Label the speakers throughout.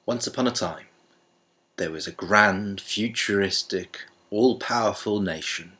Speaker 1: Once upon a time, there was a grand, futuristic, all-powerful nation.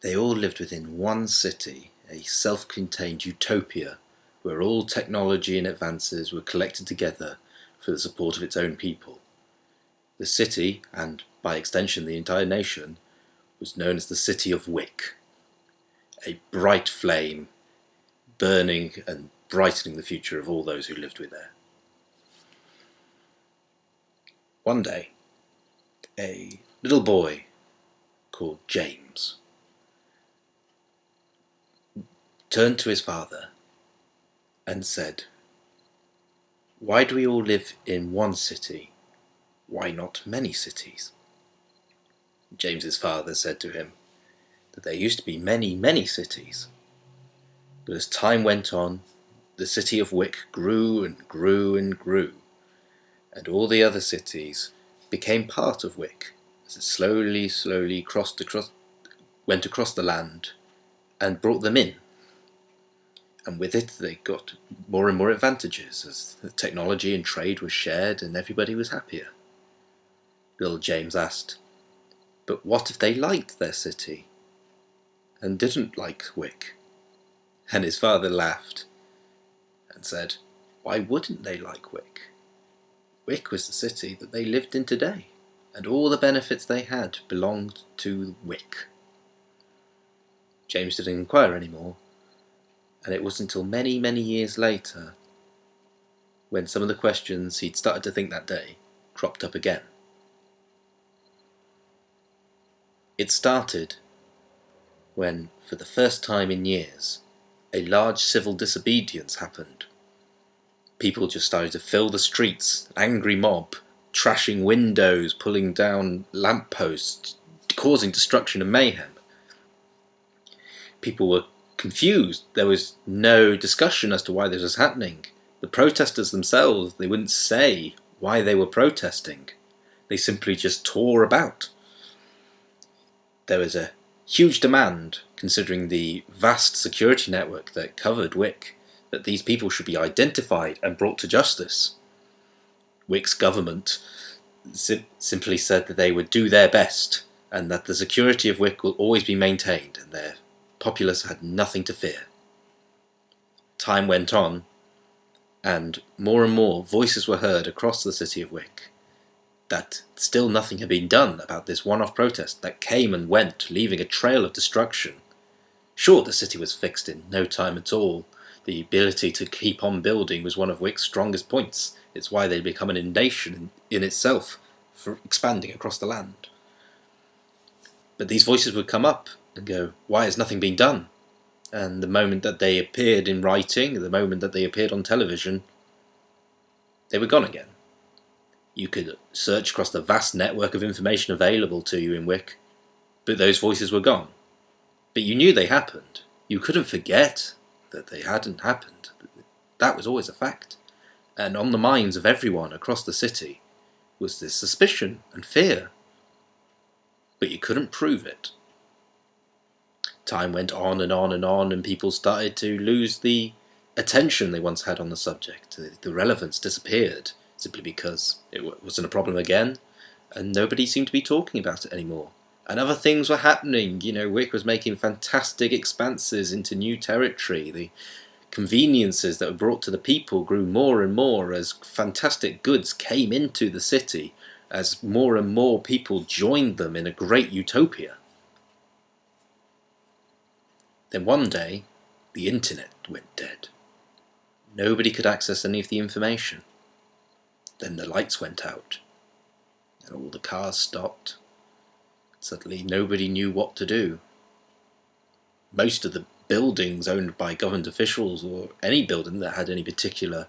Speaker 1: They all lived within one city, a self-contained utopia where all technology and advances were collected together for the support of its own people. The city, and by extension the entire nation, was known as the city of Wick, a bright flame burning and brightening the future of all those who lived with there. One day, a little boy called James turned to his father and said, "Why do we all live in one city? Why not many cities?" James's father said to him that there used to be many, many cities, but as time went on, the city of Wick grew and grew and grew, and all the other cities became part of Wick as it slowly went across the land and brought them in. And with it they got more and more advantages as the technology and trade was shared and everybody was happier. Little James asked, "But what if they liked their city and didn't like Wick?" And his father laughed and said, "Why wouldn't they like Wick? Wick was the city that they lived in today, and all the benefits they had belonged to Wick." James didn't inquire anymore, and it wasn't until many, many years later, when some of the questions he'd started to think that day cropped up again. It started when, for the first time in years, a large civil disobedience happened. People just started to fill the streets, an angry mob, trashing windows, pulling down lampposts, causing destruction and mayhem. People were confused. There was no discussion as to why this was happening. The protesters themselves, they wouldn't say why they were protesting. They simply just tore about. There was a huge demand, considering the vast security network that covered Wick, that these people should be identified and brought to justice. Wick's government simply said that they would do their best and that the security of Wick will always be maintained and their populace had nothing to fear. Time went on, and more voices were heard across the city of Wick that still nothing had been done about this one-off protest that came and went, leaving a trail of destruction. Sure, the city was fixed in no time at all. The ability to keep on building was one of Wick's strongest points. It's why they'd become a nation in itself for expanding across the land. But these voices would come up and go, "Why has nothing been done?" And the moment that they appeared in writing, the moment that they appeared on television, they were gone again. You could search across the vast network of information available to you in Wick, but those voices were gone. But you knew they happened. You couldn't forget that they hadn't happened. That was always a fact. And on the minds of everyone across the city was this suspicion and fear. But you couldn't prove it. Time went on and on and on, and people started to lose the attention they once had on the subject. The relevance disappeared, simply because it wasn't a problem again, and nobody seemed to be talking about it anymore. And other things were happening. Wick was making fantastic expanses into new territory. The conveniences that were brought to the people grew more and more as fantastic goods came into the city, as more and more people joined them in a great utopia. Then one day, the internet went dead. Nobody could access any of the information. Then the lights went out, and all the cars stopped. Suddenly nobody knew what to do. Most of the buildings owned by government officials, or any building that had any particular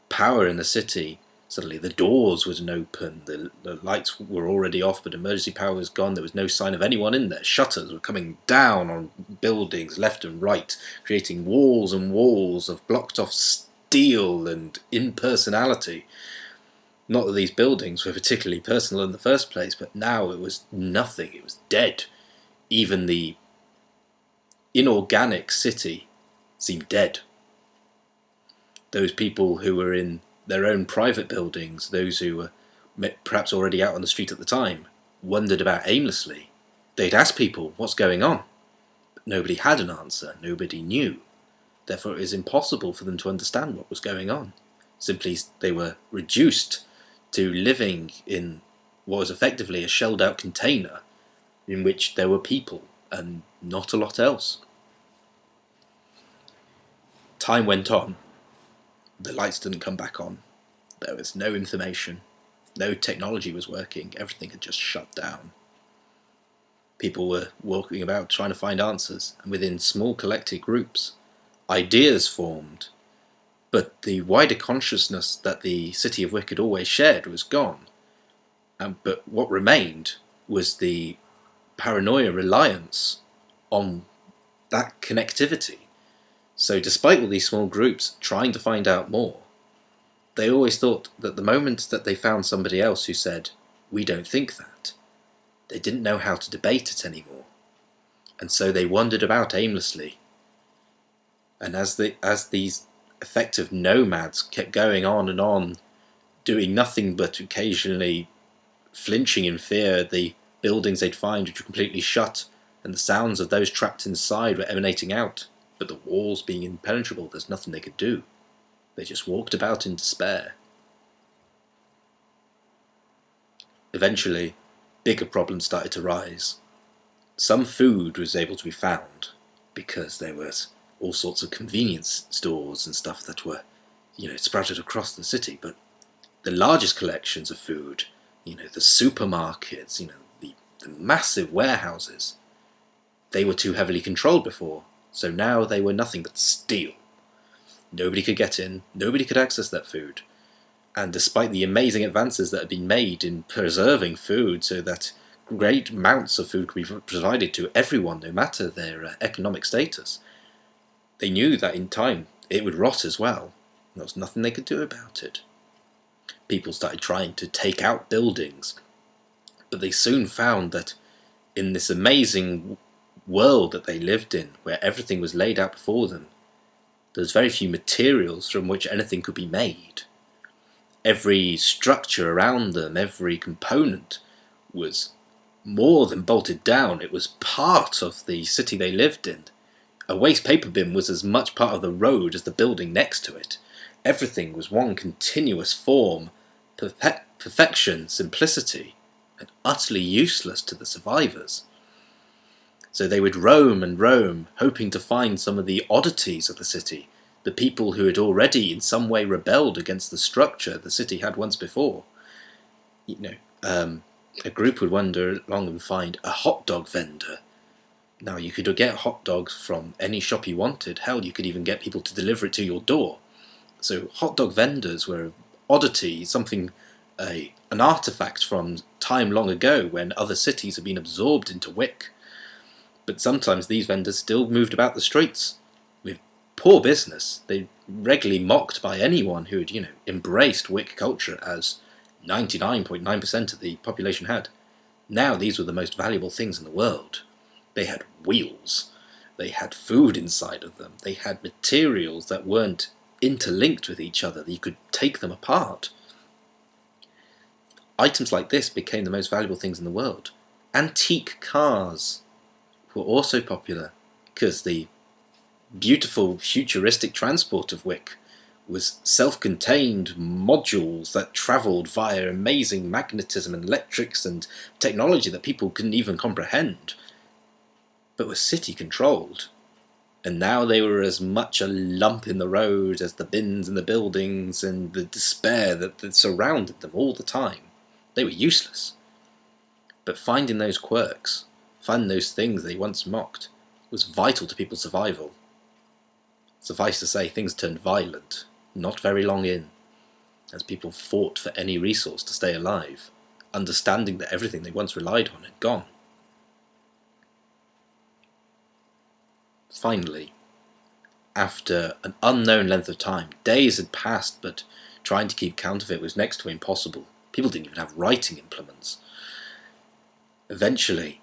Speaker 1: power in the city, suddenly the doors wouldn't open, the lights were already off, but emergency power was gone, there was no sign of anyone in there. Shutters were coming down on buildings left and right, creating walls and walls of blocked off steel and impersonality. Not that these buildings were particularly personal in the first place, but now it was nothing, it was dead. Even the inorganic city seemed dead. Those people who were in their own private buildings, those who were perhaps already out on the street at the time, wandered about aimlessly. They'd ask people, what's going on? But nobody had an answer, nobody knew. Therefore it was impossible for them to understand what was going on. Simply they were reduced to living in what was effectively a shelled out container in which there were people and not a lot else. Time went on. The lights didn't come back on. There was no information. No technology was working. Everything had just shut down. People were walking about trying to find answers, and within small collected groups, ideas formed. But the wider consciousness that the city of Wick had always shared was gone. But what remained was the paranoia reliance on that connectivity. So despite all these small groups trying to find out more, they always thought that the moment that they found somebody else who said, we don't think that, they didn't know how to debate it anymore. And so they wandered about aimlessly. And as these effective nomads kept going on, doing nothing but occasionally flinching in fear, the buildings they'd find which were completely shut, and the sounds of those trapped inside were emanating out, but the walls being impenetrable, there's nothing they could do. They just walked about in despair. Eventually, bigger problems started to rise. Some food was able to be found, because there was all sorts of convenience stores and stuff that were, sprouted across the city, but the largest collections of food, the supermarkets, the massive warehouses, they were too heavily controlled before, so now they were nothing but steel. Nobody could get in, nobody could access that food. And despite the amazing advances that had been made in preserving food so that great amounts of food could be provided to everyone, no matter their economic status, they knew that in time it would rot as well. There was nothing they could do about it. People started trying to take out buildings, but they soon found that in this amazing world that they lived in, where everything was laid out before them, there was very few materials from which anything could be made. Every structure around them, every component was more than bolted down. It was part of the city they lived in. A waste paper bin was as much part of the road as the building next to it. Everything was one continuous form, perfection, simplicity, and utterly useless to the survivors. So they would roam and roam, hoping to find some of the oddities of the city, the people who had already in some way rebelled against the structure the city had once before. A group would wander along and find a hot dog vendor. Now, you could get hot dogs from any shop you wanted. Hell, you could even get people to deliver it to your door. So hot dog vendors were an oddity, an artifact from time long ago when other cities had been absorbed into Wick. But sometimes these vendors still moved about the streets with poor business. They regularly mocked by anyone who had, embraced Wick culture, as 99.9% of the population had. Now these were the most valuable things in the world. They had wheels. They had food inside of them. They had materials that weren't interlinked with each other, that you could take them apart. Items like this became the most valuable things in the world. Antique cars were also popular because the beautiful futuristic transport of Wick was self-contained modules that travelled via amazing magnetism and electrics and technology that people couldn't even comprehend, but were city controlled. And now they were as much a lump in the road as the bins in the buildings and the despair that surrounded them all the time. They were useless. But finding those quirks, finding those things they once mocked, was vital to people's survival. Suffice to say, things turned violent, not very long in, as people fought for any resource to stay alive, understanding that everything they once relied on had gone. Finally, after an unknown length of time, days had passed, but trying to keep count of it was next to impossible. People didn't even have writing implements. Eventually,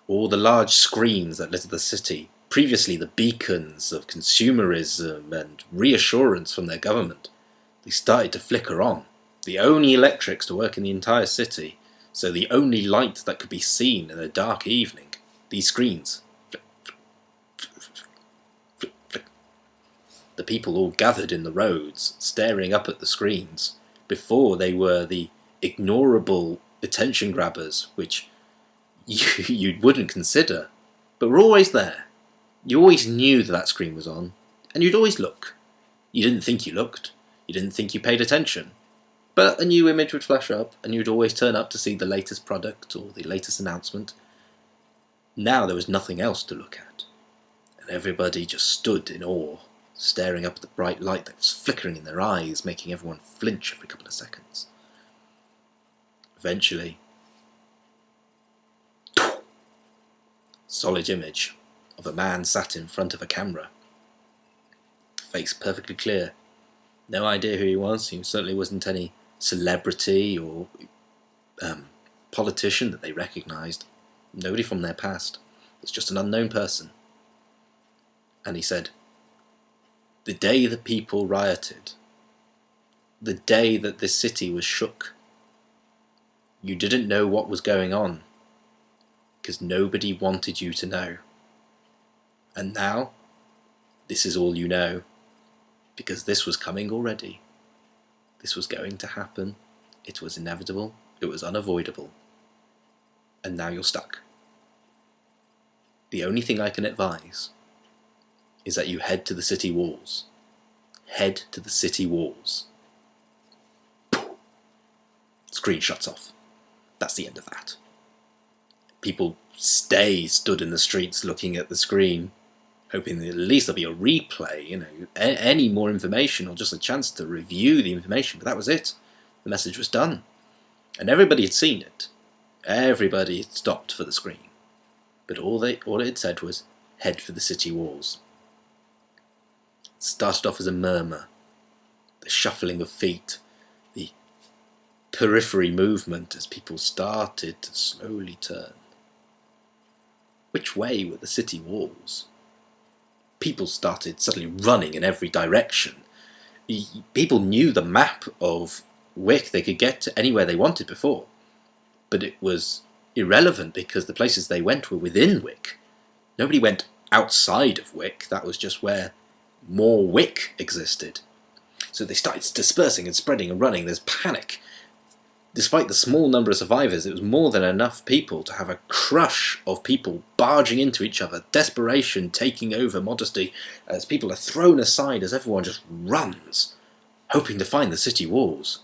Speaker 1: all the large screens that littered the city, previously the beacons of consumerism and reassurance from their government, They started to flicker on. The only electrics to work in the entire city, so the only light that could be seen in a dark evening. These screens. The people all gathered in the roads, staring up at the screens. Before, they were the ignorable attention grabbers, which you wouldn't consider, but were always there. You always knew that screen was on, and you'd always look. You didn't think you looked. You didn't think you paid attention. But a new image would flash up, and you'd always turn up to see the latest product or the latest announcement. Now there was nothing else to look at, and everybody just stood in awe, staring up at the bright light that was flickering in their eyes, making everyone flinch every couple of seconds. Eventually, solid image of a man sat in front of a camera. Face perfectly clear. No idea who he was. He certainly wasn't any celebrity or politician that they recognised. Nobody from their past. It was just an unknown person. And he said, "The day that people rioted, the day that this city was shook, you didn't know what was going on because nobody wanted you to know. And now, this is all you know, because this was coming already. This was going to happen. It was inevitable. It was unavoidable. And now you're stuck. The only thing I can advise is that you head to the city walls. Head to the city walls." Screen shuts off. That's the end of that. People stood in the streets looking at the screen, hoping that at least there'll be a replay, any more information or just a chance to review the information. But that was it. The message was done. And everybody had seen it. Everybody had stopped for the screen. But all it had said was, head for the city walls. It started off as a murmur. The shuffling of feet. The periphery movement as people started to slowly turn. Which way were the city walls? People started suddenly running in every direction. People knew the map of Wick. They could get to anywhere they wanted before. But it was irrelevant because the places they went were within Wick. Nobody went outside of Wick. That was just where more Wick existed. So they started dispersing and spreading and running. There's panic. Despite the small number of survivors, it was more than enough people to have a crush of people barging into each other, desperation taking over modesty as people are thrown aside as everyone just runs, hoping to find the city walls.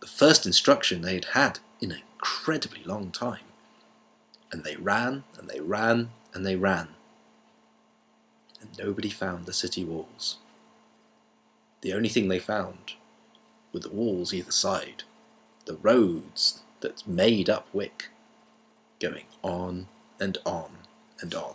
Speaker 1: The first instruction they had had in an incredibly long time. And they ran, and they ran, and they ran. And nobody found the city walls. The only thing they found were the walls either side. The roads that made up Wick, going on and on and on.